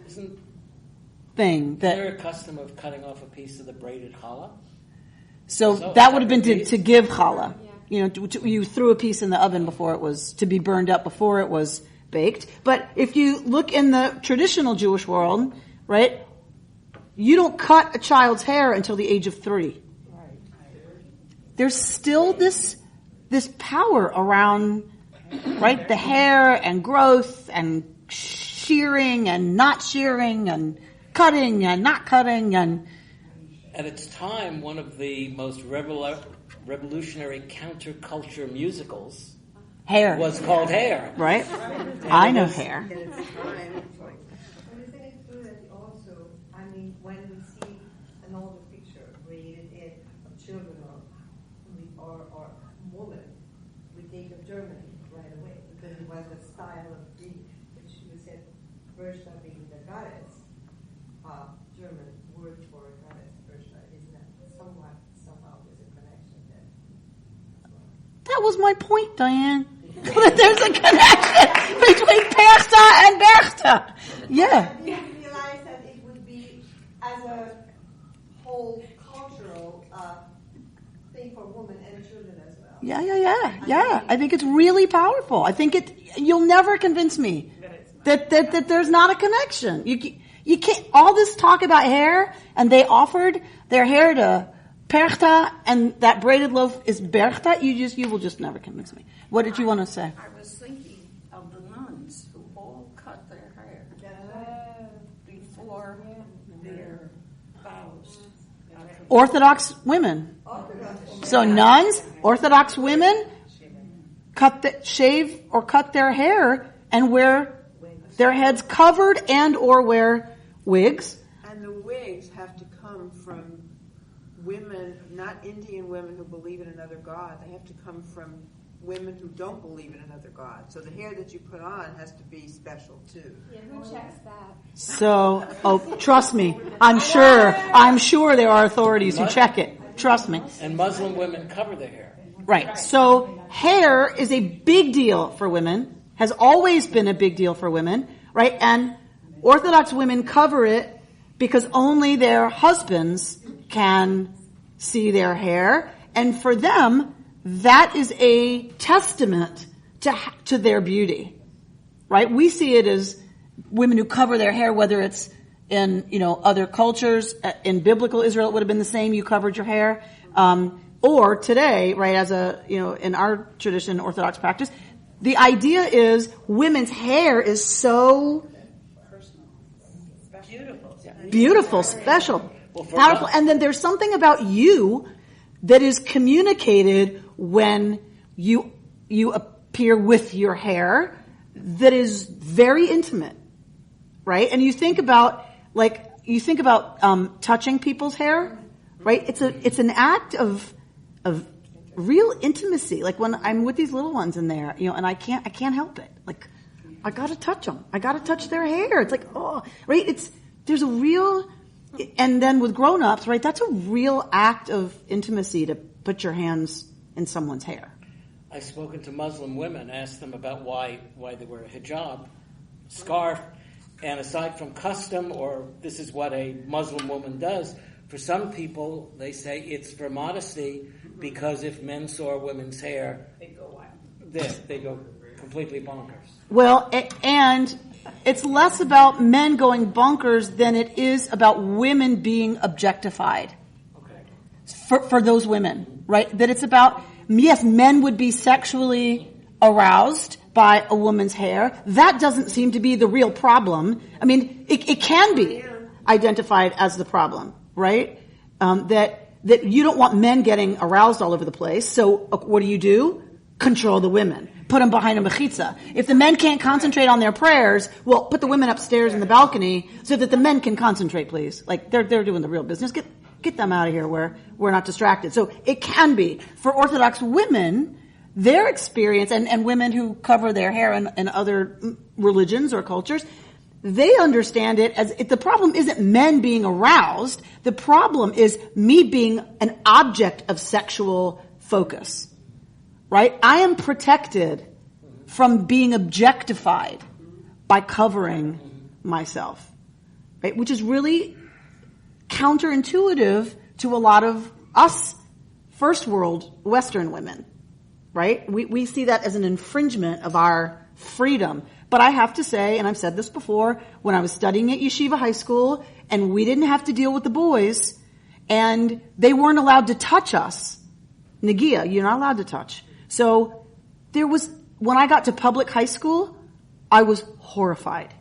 thing. Is there a custom of cutting off a piece of the braided challah? So that would have been to give challah. You know, you threw a piece in the oven before it was to be burned up, before it was baked. But if you look in the traditional Jewish world, right, you don't cut a child's hair until the age of 3. There's still this power around, right, the hair and growth and shearing and not shearing and cutting and not cutting. And at its time, one of the most revolutionary counterculture musicals was called Hair. Right? I know Hair. When we see an older picture created of children or woman, we think of Germany right away because it was a style of being, which you said, Bershta being the goddess. German word for a goddess, Bershta, isn't that somehow there's a connection there? That was my point, Diane. There's a connection between Perchta and Berchta. Yeah. As a whole cultural thing for women and children as well. Yeah. I think it's really powerful. I think you'll never convince me that there's not a connection. You can't, all this talk about hair, and they offered their hair to Perchta, and that braided loaf is Berchta, you will just never convince me. What did you want to say? I was thinking of the nuns who all cut their hair before their vows. Orthodox women. So nuns, Orthodox women, shave or cut their hair and wear their heads covered and or wear wigs. And the wigs have to come from women, not Indian women who believe in another god. They have to come from women who don't believe in another god. So the hair that you put on has to be special too. Yeah, who checks that? So, trust me, I'm sure there are authorities who check it. Trust me. And Muslim women cover their hair. Right. So hair is a big deal for women, has always been a big deal for women, right? And Orthodox women cover it because only their husbands can see their hair. And for them, that is a testament to their beauty, right? We see it as women who cover their hair, whether it's in, other cultures. In biblical Israel, it would have been the same. You covered your hair. Or today, right, as in our tradition, Orthodox practice, the idea is women's hair is so beautiful, special, powerful. And then there's something about you that is communicated when you appear with your hair that is very intimate, right? And you think about touching people's hair, right? It's an act of real intimacy. Like when I'm with these little ones in there, and I can't help it. Like I gotta touch them. I gotta touch their hair. It's like, oh, right? There's a real, and then with grown-ups, right? That's a real act of intimacy to put your hands in someone's hair. I've spoken to Muslim women, asked them about why they wear a hijab, scarf, and aside from custom, or this is what a Muslim woman does, for some people, they say it's for modesty, because if men saw women's hair, they go wild. They go completely bonkers. Well, and it's less about men going bonkers than it is about women being objectified. Okay. For those women, right? That it's about, yes, men would be sexually aroused by a woman's hair. That doesn't seem to be the real problem. I mean, it can be identified as the problem, right? That you don't want men getting aroused all over the place. So what do? Control the women. Put them behind a mechitza. If the men can't concentrate on their prayers, well, put the women upstairs in the balcony so that the men can concentrate, please. Like they're doing the real business. Get them out of here where we're not distracted. So it can be. For Orthodox women, their experience, and women who cover their hair in other religions or cultures, they understand it as the problem isn't men being aroused. The problem is me being an object of sexual focus. Right? I am protected from being objectified by covering myself. Right? Which is really counterintuitive to a lot of us first world Western women. Right? We see that as an infringement of our freedom. But I have to say, and I've said this before, when I was studying at Yeshiva High School and we didn't have to deal with the boys and they weren't allowed to touch us. Nagia, you're not allowed to touch. So when I got to public high school, I was horrified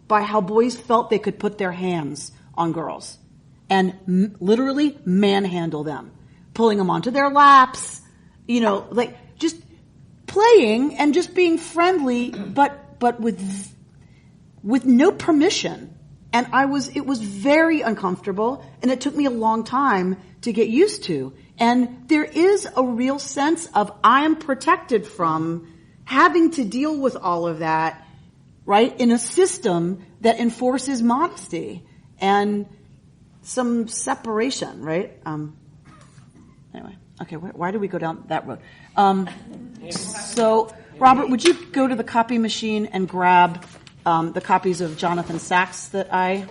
by how boys felt they could put their hands on girls and literally manhandle them, pulling them onto their laps, like just playing and just being friendly, but with no permission. And it was very uncomfortable, and it took me a long time to get used to. And there is a real sense of I am protected from having to deal with all of that, right, in a system that enforces modesty and some separation, right? Anyway, okay, why do we go down that road? So, Robert, would you go to the copy machine and grab the copies of Jonathan Sachs that I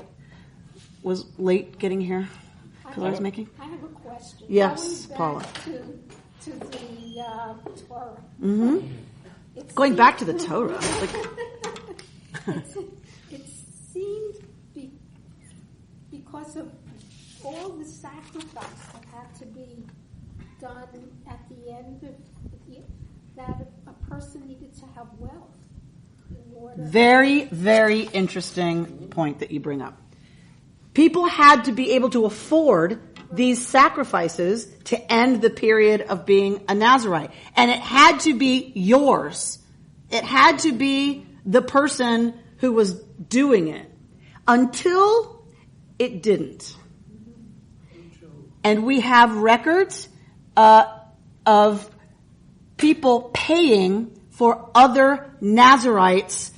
was late getting here because I was making? I have a question. Yes, Paula. To the Torah. Mm-hmm. Going back to the Torah. It seemed because of all the sacrifice that had to be done at the end of that a person needed to have wealth in order. Very, very interesting point that you bring up. People had to be able to afford these sacrifices to end the period of being a Nazirite. And it had to be yours. It had to be the person who was doing it. Until it didn't. And we have records of people paying for other Nazirites'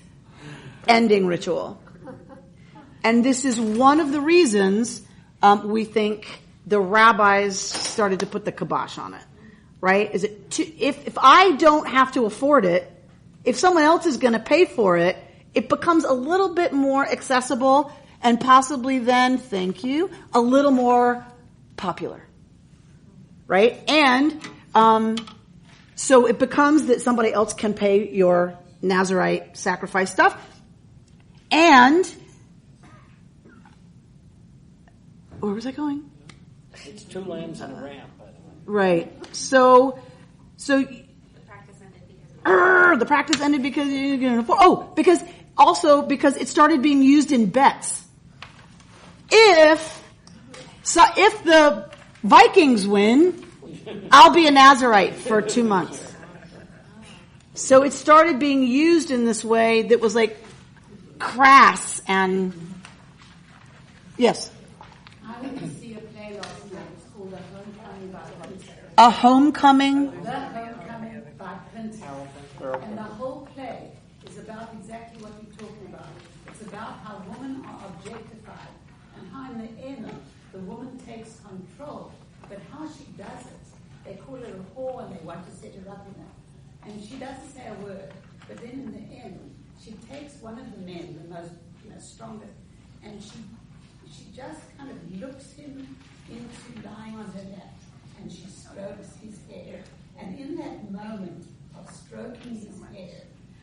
ending ritual. And this is one of the reasons we think the rabbis started to put the kibosh on it, right? Is it if I don't have to afford it, if someone else is going to pay for it, it becomes a little bit more accessible and possibly then, thank you, a little more popular, right? And So it becomes that somebody else can pay your Nazirite sacrifice stuff. And, where was I going? It's 2 lambs and a ram, by the way. Right. So the practice ended because because it started being used in bets. If the Vikings win, I'll be a Nazirite for 2 months. So it started being used in this way that was like crass and yes. I went to see a play last night. It's called A Homecoming. The Homecoming by Pinto. And the whole play is about exactly what you're talking about. It's about how women are objectified and how in the end the woman takes control. But how she does it, they call her a whore and they want to set her up in it. And she doesn't say a word. But then in the end, she takes one of the men, the most strongest, and she just kind of looks him into lying on her lap, and she strokes his hair. And in that moment of stroking his hair,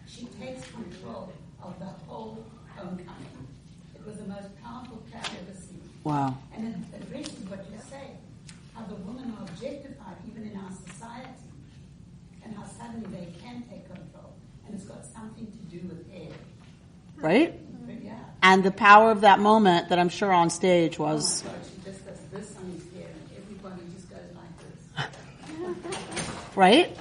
she takes control of the whole homecoming. It was the most powerful play I've ever seen. Wow. And it addresses what you say, how the women are objectified even in our society, and how suddenly they can take control. And it's got something to do with hair. Right? Yeah. And the power of that moment that I'm sure on stage was... Oh my God, she just does this on his hair, and everybody just goes like this. Right?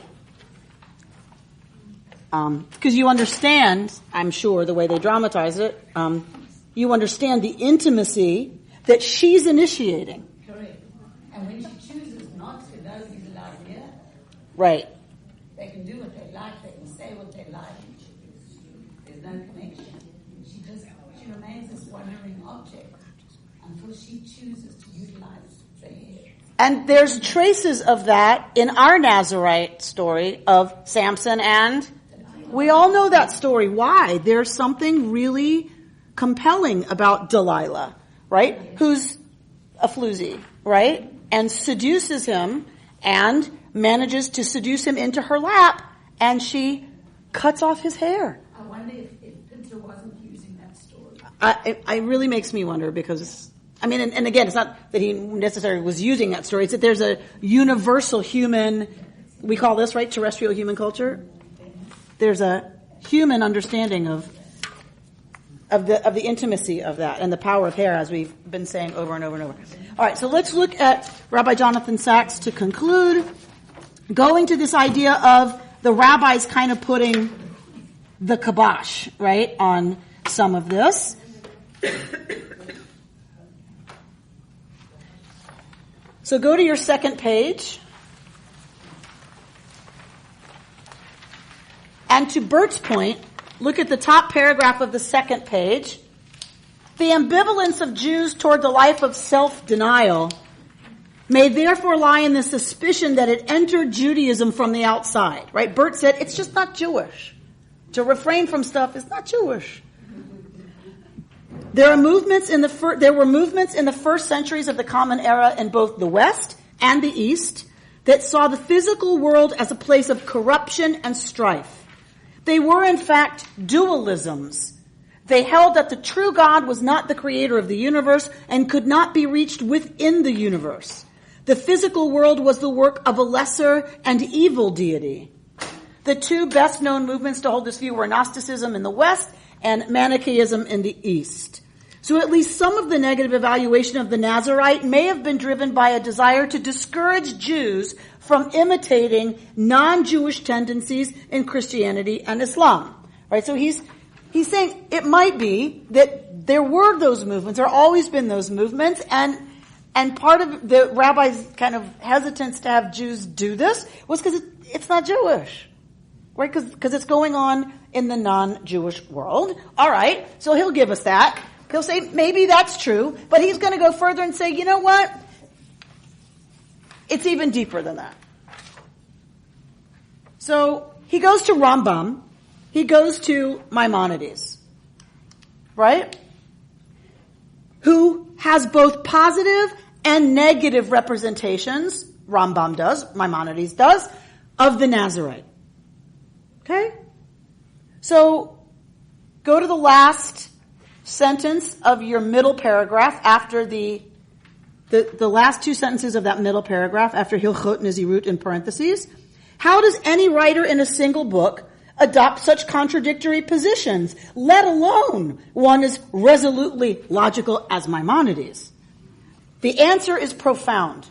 Because you understand, I'm sure, the way they dramatize it, you understand the intimacy that she's initiating. Correct. And when she chooses not to, those he's allowed here, Right. they can do what they like, they can say what they like. There's no connection. She remains this wandering object until she chooses to utilize the hair. And there's traces of that in our Nazirite story of Samson, and we all know that story. Why? There's something really compelling about Delilah, right? Who's a floozy, right? And seduces him and manages to seduce him into her lap, and she cuts off his hair. I wonder if Pinter wasn't using that story. It really makes me wonder because, I mean, and again, it's not that he necessarily was using that story. It's that there's a universal human, we call this, right, terrestrial human culture. There's a human understanding of the intimacy of that and the power of hair, as we've been saying over and over and over. All right, so let's look at Rabbi Jonathan Sachs to conclude, going to this idea of the rabbis kind of putting the kibosh, right, on some of this. So go to your second page. And to Bert's point, look at the top paragraph of the second page. The ambivalence of Jews toward the life of self-denial may therefore lie in the suspicion that it entered Judaism from the outside, right? Bert said, it's just not Jewish. To refrain from stuff is not Jewish. There were movements in the first centuries of the Common Era in both the West and the East that saw the physical world as a place of corruption and strife. They were, in fact, dualisms. They held that the true God was not the creator of the universe and could not be reached within the universe. The physical world was the work of a lesser and evil deity. The two best-known movements to hold this view were Gnosticism in the West and Manichaeism in the East. So at least some of the negative evaluation of the Nazirite may have been driven by a desire to discourage Jews from imitating non-Jewish tendencies in Christianity and Islam. Right? So he's saying it might be that there were those movements, there have always been those movements, and part of the rabbis' kind of hesitance to have Jews do this was because it's not Jewish. Right? Because it's going on in the non-Jewish world. All right, so he'll give us that. He'll say maybe that's true, but he's going to go further and say, you know what? It's even deeper than that. So he goes to Rambam. He goes to Maimonides. Right? Who has both positive and negative representations, Rambam does, Maimonides does, of the Nazarite. Okay? So, go to the last sentence of your middle paragraph after the last two sentences of that middle paragraph after Hilchot Nazirut in parentheses. How does any writer in a single book adopt such contradictory positions, let alone one as resolutely logical as Maimonides? The answer is profound.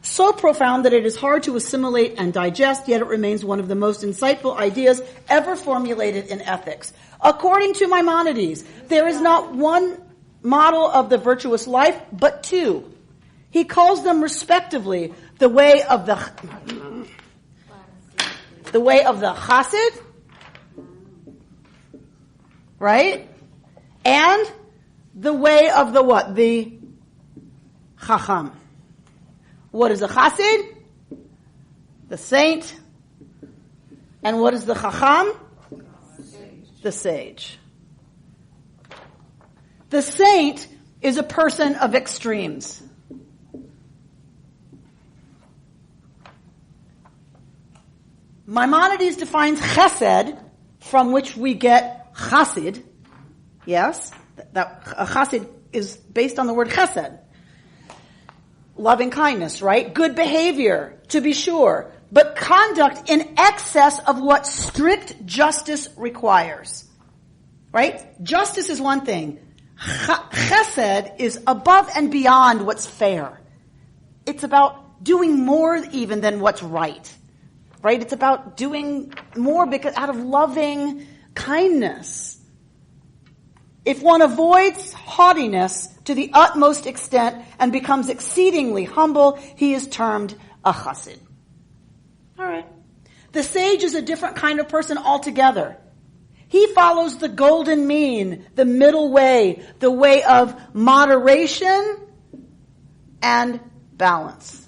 So profound that it is hard to assimilate and digest, yet it remains one of the most insightful ideas ever formulated in ethics. According to Maimonides, there is not one model of the virtuous life, but two. He calls them respectively the way of the chassid, right? And the way of the what? The chacham. What is the chassid? The saint. And what is the chacham? The sage. The saint is a person of extremes. Maimonides defines chesed, from which we get chassid. Yes, that a chassid is based on the word chesed. Loving kindness, right? Good behavior, to be sure. But conduct in excess of what strict justice requires. Right? Justice is one thing. Chesed is above and beyond what's fair. It's about doing more even than what's right. Right? It's about doing more because out of loving kindness. If one avoids haughtiness to the utmost extent and becomes exceedingly humble, he is termed a chassid. All right. The sage is a different kind of person altogether. He follows the golden mean, the middle way, the way of moderation and balance.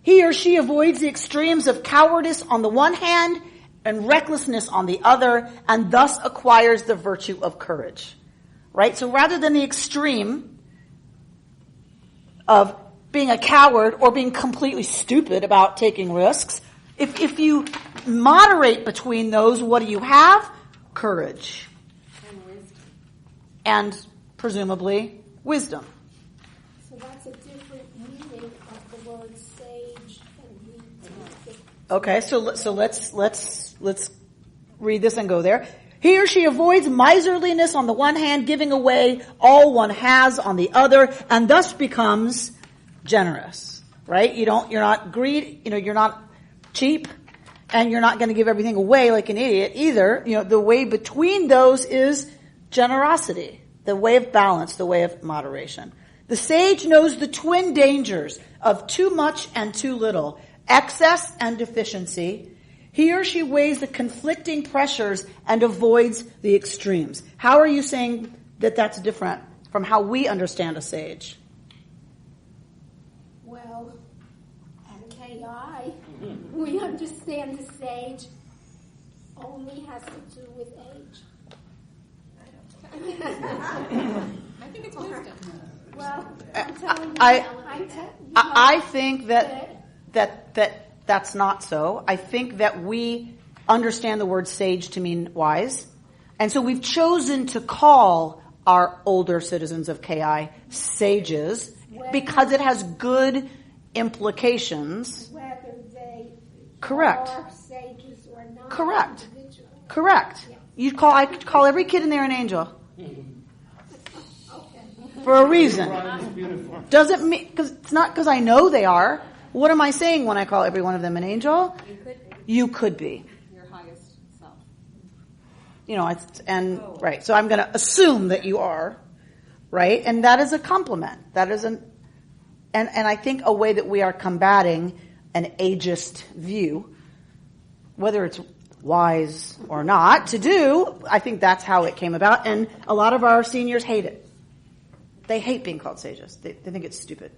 He or she avoids the extremes of cowardice on the one hand and recklessness on the other, and thus acquires the virtue of courage. Right? So rather than the extreme of being a coward or being completely stupid about taking risks, if you moderate between those, what do you have? Courage. And wisdom. And presumably wisdom. So that's a different meaning of the word sage than we. Okay, so let's read this and go there. He or she avoids miserliness on the one hand, giving away all one has on the other, and thus becomes generous. Right? You're not you're not cheap, and you're not going to give everything away like an idiot either. The way between those is generosity, the way of balance, the way of moderation. The sage knows the twin dangers of too much and too little, excess and deficiency. He or she weighs the conflicting pressures and avoids the extremes. How are you saying that that's different from how we understand a sage? Well, at KI, we understand the sage only has to do with age. I think it's wisdom. Well, I'm telling you, I think that's not so. I think that we understand the word sage to mean wise. And so we've chosen to call our older citizens of KI sages because it has good implications. Whether they Correct. are sages or not. Correct. Correct. I could call every kid in there an angel. For a reason. Doesn't mean, because it's not because I know they are. What am I saying when I call every one of them an angel? You could be. Your highest self. Right. So I'm going to assume that you are, right? And that is a compliment. That is and I think a way that we are combating an ageist view, whether it's wise or not to do, I think that's how it came about. And a lot of our seniors hate it. They hate being called sages. They think it's stupid.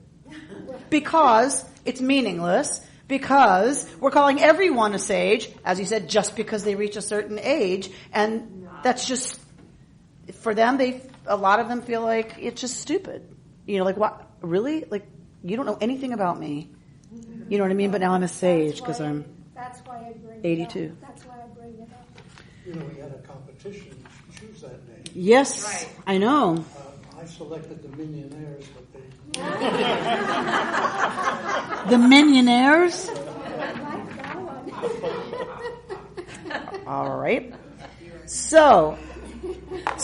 Because it's meaningless, because we're calling everyone a sage, as you said, just because they reach a certain age. And that's just, for them, a lot of them feel like it's just stupid. Like what? Really? Like, you don't know anything about me. You know what I mean? But now I'm a sage because I'm That's why I bring 82. It up. That's why I bring it up. You know, we had a competition to choose that name. Yes, Right. I know. I selected the Millionaires, but they... The Millionaires? All right. So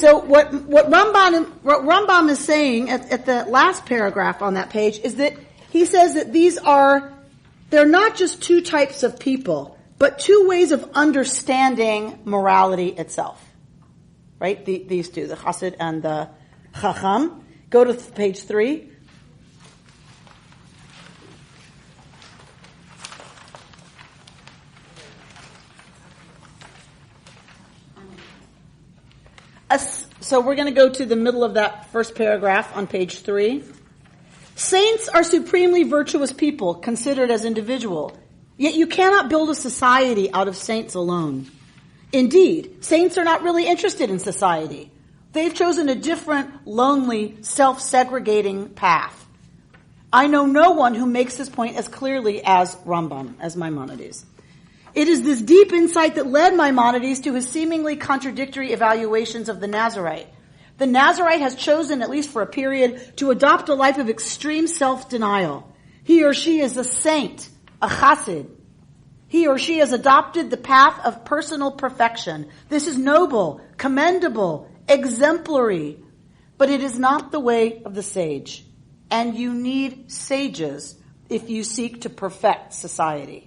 what Rambam is saying at the last paragraph on that page is that he says that they're not just two types of people, but two ways of understanding morality itself. Right? These two, the Chassid and the Chacham. Go to page 3. So we're going to go to the middle of that first paragraph on page 3. Saints are supremely virtuous people considered as individual, yet you cannot build a society out of saints alone. Indeed, saints are not really interested in society. They've chosen a different, lonely, self-segregating path. I know no one who makes this point as clearly as Rambam, as Maimonides. It is this deep insight that led Maimonides to his seemingly contradictory evaluations of the Nazarite. The Nazarite has chosen, at least for a period, to adopt a life of extreme self-denial. He or she is a saint, a chassid. He or she has adopted the path of personal perfection. This is noble, commendable, exemplary, but it is not the way of the sage. And you need sages if you seek to perfect society.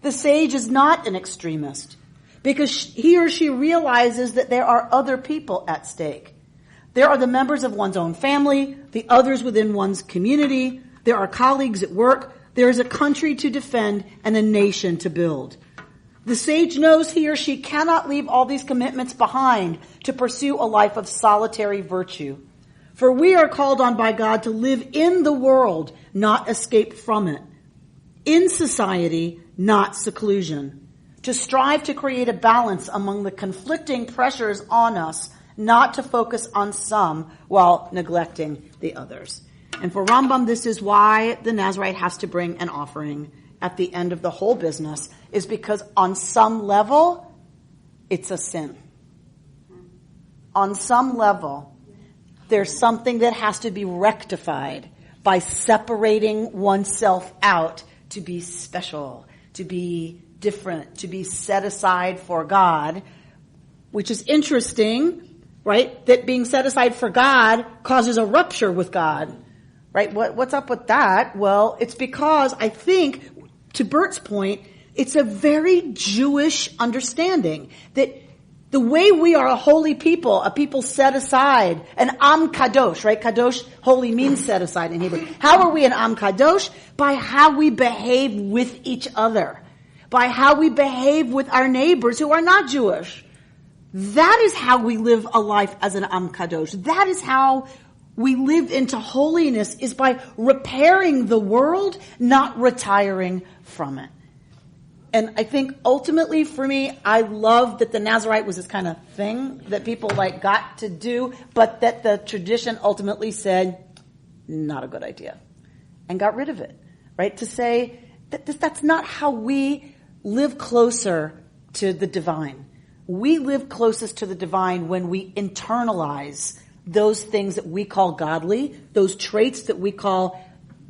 The sage is not an extremist because he or she realizes that there are other people at stake. There are the members of one's own family, the others within one's community. There are colleagues at work. There is a country to defend and a nation to build. The sage knows he or she cannot leave all these commitments behind to pursue a life of solitary virtue. For we are called on by God to live in the world, not escape from it. In society, not seclusion. To strive to create a balance among the conflicting pressures on us, not to focus on some while neglecting the others. And for Rambam, this is why the Nazarite has to bring an offering at the end of the whole business, is because on some level, it's a sin. On some level, there's something that has to be rectified by separating oneself out to be special, to be different, to be set aside for God, which is interesting, right? That being set aside for God causes a rupture with God, right? What's up with that? Well, it's because I think, to Bert's point, it's a very Jewish understanding that the way we are a holy people, a people set aside, an Am Kadosh, right? Kadosh, holy means set aside in Hebrew. How are we an Am Kadosh? By how we behave with each other. By how we behave with our neighbors who are not Jewish. That is how we live a life as an Am Kadosh. That is how we live into holiness, is by repairing the world, not retiring from it. And I think ultimately for me, I love that the Nazarite was this kind of thing that people got to do, but that the tradition ultimately said, not a good idea, and got rid of it, right? To say that that's not how we live closer to the divine. We live closest to the divine when we internalize those things that we call godly, those traits that we call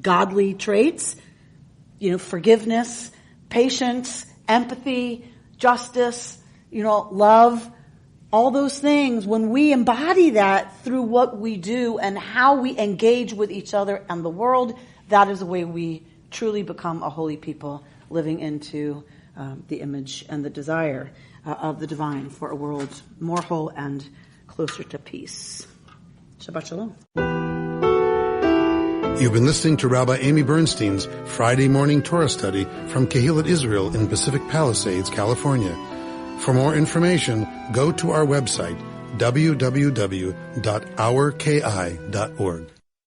godly traits, forgiveness, patience, empathy, justice, love, all those things. When we embody that through what we do and how we engage with each other and the world, that is the way we truly become a holy people, living into the image and the desire of the divine for a world more whole and closer to peace. Shabbat Shalom. You've been listening to Rabbi Amy Bernstein's Friday morning Torah study from Kehillat Israel in Pacific Palisades, California. For more information, go to our website, www.ourki.org.